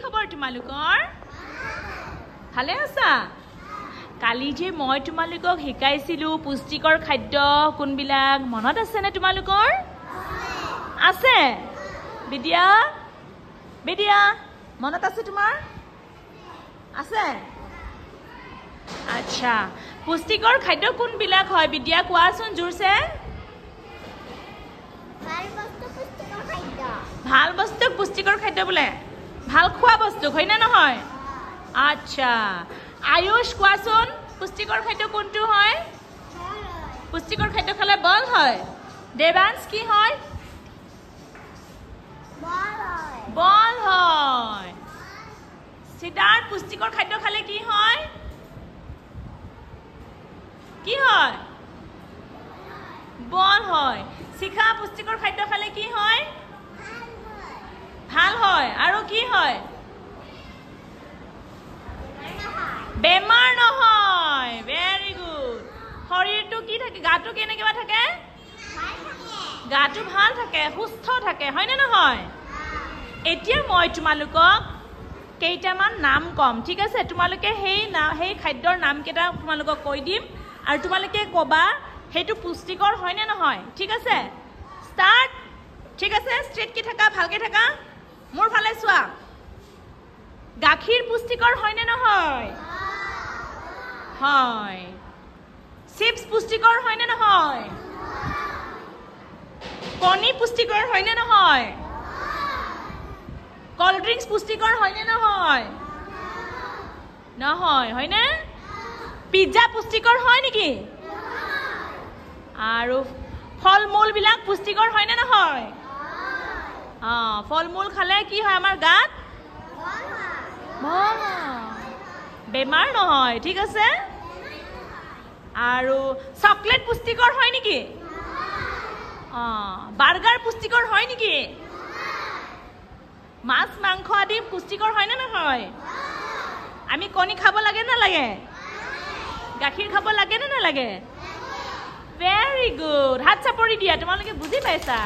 খবৰ তোমালোকৰ ভালে আছা কালি যে মই তোমালোকক শিকাইছিলো পুষ্টিকৰ খাদ্য কোনবিলাক মনত আছে নে তোমালোকৰ আছে বিদ্যা বিদ্যা মনত আছে তোমাৰ আছে আচ্ছা পুষ্টিকৰ খাদ্য কোনবিলাক হয় বিদ্যা কোৱাচোন জোৰছে ভাল বস্তু পুষ্টিকৰ খাদ্য বোলে ভাল খোৱা বস্তু হয় না নহয় আচ্ছা আয়ুষ কোৱাচোন পুষ্টিকৰ খাদ্য কোনটো হয় পুষ্টিকৰ খাদ্য খালে বল হয় দেৱাংশ কি হয় বল হয় সিদ্ধাৰ্থ পুষ্টিকৰ খাদ্য খালে কি হয় বল হয় শিখা পুষ্টিকৰ খাদ্য খালে কি হয় ভাল হয় আৰু কি হয় বেমাৰ নহয় ভেৰি গুড শৰীৰটো কি থাকে গাটো কেনেকৈ থাকে গাটো ভাল থাকে সুস্থ থাকে হয় নে নহয় এতিয়া মই তোমালোকক কেইটামান নাম কম ঠিক আছে তোমালোকে সেই খাদ্যৰ নাম কেইটা তোমালোকক কৈ দিম আৰু তোমালোকে ক'বা সেইটো পুষ্টিকৰ হয় নে নহয় ঠিক আছে ষ্টাৰ্ট ঠিক আছে ষ্ট্ৰেট কি থাকা ভালকে থাকা মোৰ ফালে চোৱা গাখীৰ পুষ্টিকৰ হয় নে নহয় হয় চিপছ পুষ্টিকৰ হয় নে নহয় কণী পুষ্টিকৰ হয় নে নহয় কল্ড ড্ৰিংকস পুষ্টিকৰ হয় নে নহয় নহয় হয় নে পিজ্জা পুষ্টিকৰ হয় নেকি আৰু ফল-মূল বিলাক পুষ্টিকৰ হয় নে নহয় ফল-মূল খালে কি হয় আমাৰ গাত বেমাৰ নহয় ঠিক আছে আৰু চকলেট পুষ্টিকৰ হয় নেকি বাৰ্গাৰ পুষ্টিকৰ হয় নেকি মাছ মাংস আদি পুষ্টিকৰ হয় নে নহয় আমি কণী খাব লাগে না লাগে গাখীৰ খাব লাগে না নালাগে ভেৰি গুড হাত চাপৰি দিয়া তোমালোকে বুজি পাইছা